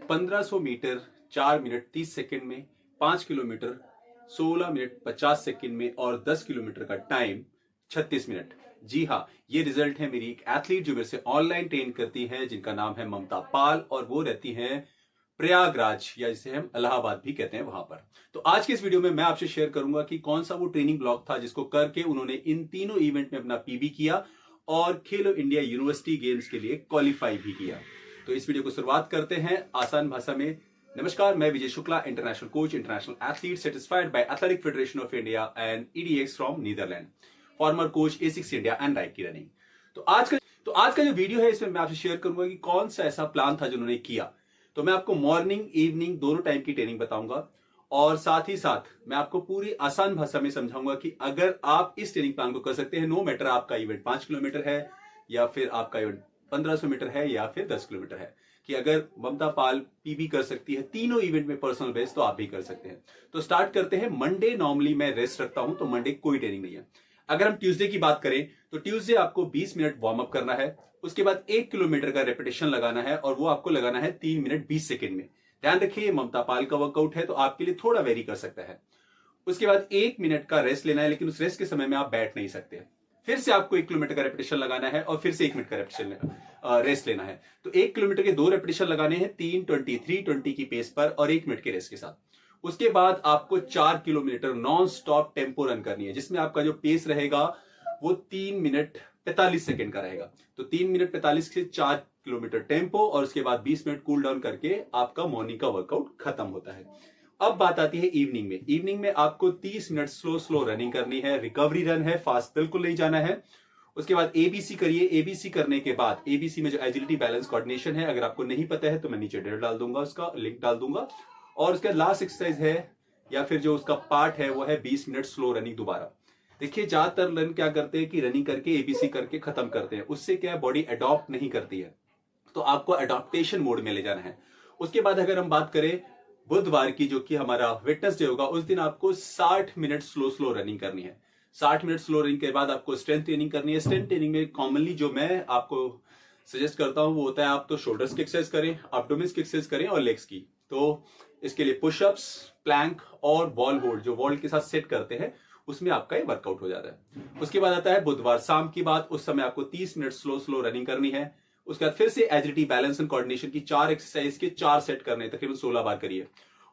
1500 metre 4 minute 30 second में, 5 kilometre 16 minute 50 second में और 10 किलोमीटर का टाइम 36 मिनट। जी हाँ, ये रिजल्ट है मेरी एक एथलीट जो मेरे से ऑनलाइन ट्रेन करती है, जिनका नाम है ममता पाल, और वो रहती हैं प्रयागराज, या जिसे हम इलाहाबाद भी कहते हैं, वहां पर। तो आज के इस वीडियो में मैं आपसे शेयर करूंगा कि कौन सा वो ट्रेनिंग ब्लॉक था जिसको करके उन्होंने इन तीनों इवेंट में अपना पीबी किया और खेलो इंडिया यूनिवर्सिटी गेम्स के लिए क्वालिफाई भी किया। तो इस वीडियो को शुरुआत करते हैं आसान भाषा में। नमस्कार, मैं Vijay Shukla, international coach, international athlete certified by athletic federation of India and edX from Netherland, former coach A6 India and right की रनिंग। तो आज का जो वीडियो है इसमें मैं आपसे शेयर करूंगा कि कौन सा ऐसा प्लान था जो उन्होंने किया। तो मैं आपको मॉर्निंग इवनिंग दोनों टाइम की ट्रेनिंग बताऊंगा और साथ ही साथ मैं आपको पूरी आसान भाषा में समझाऊंगा कि अगर आप इस ट्रेनिंग प्लान को कर सकते हैं, नो मैटर आपका इवेंट 5 किलोमीटर है या फिर आपका इवेंट 1500 मीटर है या फिर 10 किलोमीटर है, कि अगर ममता पाल पीबी कर सकती है तीनों इवेंट में पर्सनल बेस्ट, तो आप भी कर सकते हैं। तो स्टार्ट करते हैं। मंडे नॉर्मली मैं रेस्ट रखता हूं, तो मंडे कोई ट्रेनिंग नहीं है। अगर हम ट्यूसडे की बात करें तो ट्यूसडे आपको 20 मिनट वार्म अप करना है, उसके बाद 1 किलोमीटर का रेपिटेशन लगाना है और वो आपको लगाना है 3 मिनट 20 सेकंड में। ध्यान रखिए, ममता पाल का वर्कआउट है तो आपके लिए थोड़ा वेरी कर सकता है। उसके बाद 1 मिनट का रेस्ट लेना है, लेकिन उस रेस्ट के समय में आप बैठ नहीं सकते। फिर से आपको 1 किलोमीटर का रेपिटेशन लगाना है और फिर से 1 मिनट का रेपिटेशन रेस्ट लेना है। तो 1 किलोमीटर के 2 रेपिटेशन लगाने हैं 3:20 की पेस पर और 1 मिनट के रेस्ट के साथ। उसके बाद आपको 4 kilometre non stop tempo run करनी है, जिसमें आपका जो पेस रहेगा वो 3 मिनट 45 सेकंड का रहेगा। तो 3 मिनट 45 से 4 किलोमीटर टेम्पो और उसके बाद 20 मिनट कूल डाउन करके आपका मॉर्निंग का वर्कआउट खत्म होता है। अब बात आती है इवनिंग में। इवनिंग में आपको 30 मिनट स्लो रनिंग करनी है, रिकवरी रन है, फास्ट बिल्कुल नहीं जाना है। उसके बाद एबीसी करिए। एबीसी करने के बाद एबीसी में जो एजिलिटी बैलेंस कोऑर्डिनेशन है, अगर आपको नहीं पता है तो मैं नीचे डाल दूंगा, उसका लिंक डाल दूंगा। और उसका लास्ट एक्सरसाइज है या फिर जो उसका पार्ट है वो है 20 मिनट स्लो रनिंग दोबारा। देखिए, ज्यादातर रन क्या करते हैं कि रनिंग करके एबीसी करके खत्म करते हैं, उससे क्या बॉडी अडॉप्ट नहीं करती है, तो आपको अडॉप्टेशन मोड में ले जाना है। उसके बाद अगर हम बात करें बुधवार की, जो कि हमारा वेडनेसडे होगा, उस दिन आपको 60 मिनट स्लो रनिंग करनी है। 60 मिनट स्लो रनिंग के बाद आपको स्ट्रेंथ ट्रेनिंग करनी है। स्ट्रेंथ ट्रेनिंग में कॉमनली जो मैं आपको सजेस्ट करता हूं वो होता है, आप तो शोल्डर्स की एक्सरसाइज करें, एब्डोमेन की एक्सरसाइज करें और लेग्स की। तो इसके लिए पुशअप्स, प्लैंक और वॉल होल्ड, जो वॉल के साथ सेट करते हैं, उसमें आपका ये वर्कआउट हो जाता है। उसके बाद आता है बुधवार शाम की बात। उस समय आपको 30 मिनट स्लो रनिंग करनी है। उसके बाद फिर से एजिलिटी बैलेंस एंड कोऑर्डिनेशन की 4 एक्सरसाइज के 4 सेट करने, तकरीबन 16 बार करिए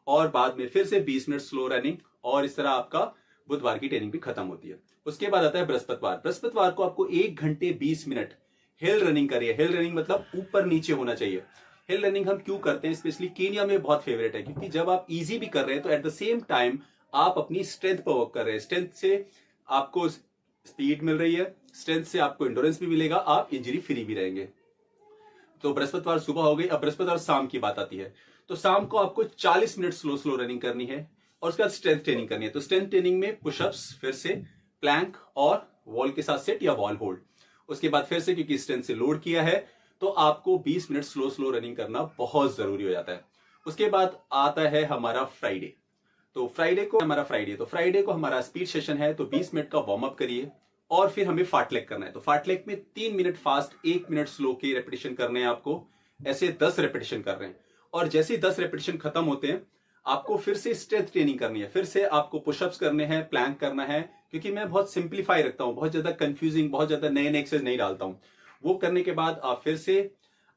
और बाद में फिर से 20 मिनट स्लो रनिंग, और इस तरह आपका बुधवार की ट्रेनिंग भी खत्म होती है। उसके बाद आता है बृहस्पतिवार। बृहस्पतिवार को आपको 1 घंटे 20 मिनट हिल रनिंग करिए। हिल रनिंग मतलब ऊपर नीचे होना चाहिए। हिल रनिंग हम क्यों करते हैं, स्पेशली केनिया में बहुत फेवरेट है, क्योंकि जब आप इजी भी कर रहे हैं तो एट द सेम टाइम आप अपनी स्ट्रेंथ पर वर्क कर रहे हैं। स्ट्रेंथ से आपको स्पीड मिल रही है, स्ट्रेंथ से आपको एंडोरेंस भी मिलेगा, आप इंजरी फ्री भी रहेंगे। तो बृहस्पतिवार सुबह हो गई। अब बृहस्पतिवार शाम की बात आती है। तो शाम को आपको 40 मिनट स्लो रनिंग करनी है और उसके बाद स्ट्रेंथ ट्रेनिंग करनी है। तो स्ट्रेंथ ट्रेनिंग में पुशअप्स, फिर से प्लैंक और वॉल के साथ सेट या वॉल होल्ड। उसके बाद फिर से, क्योंकि स्ट्रेंथ से लोड किया है, तो आपको 20 मिनट स्लो रनिंग करना बहुत जरूरी हो जाता है। उसके बाद आता है हमारा फ्राइडे। तो फ्राइडे को हमारा स्पीड सेशन है। तो 20 मिनट का वार्म अप करिए और फिर हमें फार्टलेग करना है। तो फार्टलेग में 3 मिनट फास्ट 1 मिनट स्लो के रेपिटेशन करने हैं आपको। ऐसे 10 रेपिटेशन कर रहे हैं और जैसे ही 10 रेपिटेशन खत्म होते हैं आपको फिर से स्ट्रेंथ ट्रेनिंग करनी है। फिर से आपको पुशअप्स करने हैं, प्लैंक करना है, क्योंकि मैं बहुत सिंप्लीफाई रखता हूं, बहुत ज्यादा कंफ्यूजिंग, बहुत ज्यादा नए एक्सरसाइज नहीं डालता हूं। वो करने के बाद आप फिर से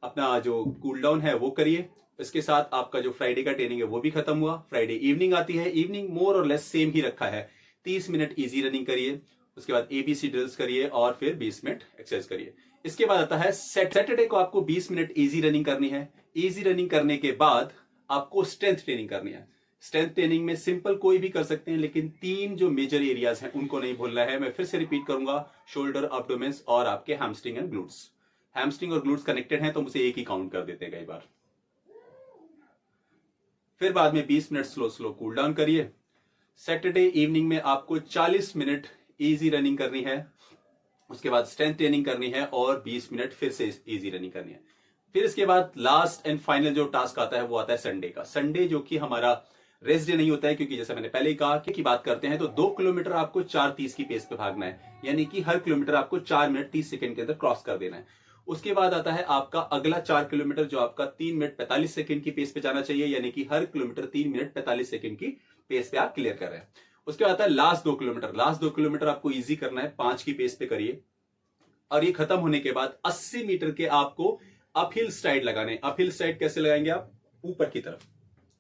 अपना जो कूल डाउन है वो करिए। इसके साथ आपका जो फ्राइडे का ट्रेनिंग है वो भी खत्म हुआ। फ्राइडे इवनिंग आती है। इवनिंग मोर और लेस सेम ही रखा है। 30 मिनट इजी रनिंग करिए, उसके बाद एबीसी ड्रिल्स करिए और फिर 20 मिनट एक्सरसाइज करिए। इसके बाद आता है सैटरडे को आपको 20 मिनट इजी रनिंग करनी है। इजी रनिंग करने के बाद आपको स्ट्रेंथ ट्रेनिंग करनी है। स्ट्रेंथ ट्रेनिंग में सिंपल कोई भी कर सकते हैं, लेकिन 3 जो मेजर एरियाज हैं उनको नहीं भूलना है। मैं फिर से रिपीट करूंगा, शोल्डर, एब्डोमेन और आपके हैमस्ट्रिंग एंड ग्लूट्स। हैमस्ट्रिंग और ग्लूट्स कनेक्टेड हैं तो मुझे एक ही काउंट कर देते हैं कई बार। फिर बाद में 20 मिनट स्लो कूल डाउन करिए। सैटरडे इवनिंग में आपको 40 मिनट इजी रनिंग करनी है। उसके बाद स्ट्रेंथ ट्रेनिंग करनी है और 20 मिनट फिर से इजी रनिंग करनी है। फिर इसके बाद लास्ट एंड फाइनल जो टास्क आता है वो आता है संडे का। संडे जो कि हमारा रेस्ट डे नहीं होता है, क्योंकि जैसे मैंने पहले ही कहा कि बात करते हैं तो 2 किलोमीटर आपको 4:30 की पेस पे भागना है, यानी कि हर किलोमीटर आपको 4 मिनट 30 सेकंड के अंदर क्रॉस कर देना है। उसके बाद आता है आपका अगला 4 किलोमीटर, जो आपका 3 मिनट 45 सेकंड की पेस पे जाना चाहिए, यानी कि हर किलोमीटर 3 मिनट 45 सेकंड की पेस पे आप क्लियर कर रहे हैं। उसके बाद आता है लास्ट 2 किलोमीटर। लास्ट 2 किलोमीटर आपको इजी करना है, 5 की पेस पे करिए, और ये खत्म होने के बाद 80 मीटर के आपको अपहिल स्ट्राइड लगाने। अपहिल स्ट्राइड कैसे लगाएंगे आप? ऊपर की तरफ।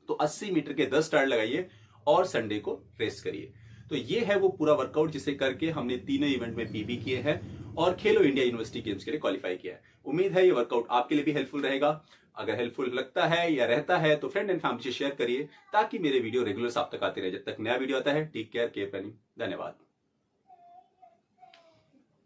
तो 80 मीटर के 10 स्ट्राइड लगाइए और संडे को रेस्ट करिए। तो ये है वो पूरा वर्कआउट जिसे करके हमने तीनों इवेंट में पीबी किए हैं और खेलो इंडिया यूनिवर्सिटी गेम्स के लिए क्वालिफाई किया है। उम्मीद है ये वर्कआउट आपके लिए भी हेल्पफुल रहेगा। अगर हेल्पफुल लगता है या रहता है तो फ्रेंड एंड फैमिली से शेयर करिए, ताकि मेरे वीडियो रेगुलर आप तक आते रहे। जब तक नया वीडियो आता है, टेक केयर, कीप रनिंग। धन्यवाद।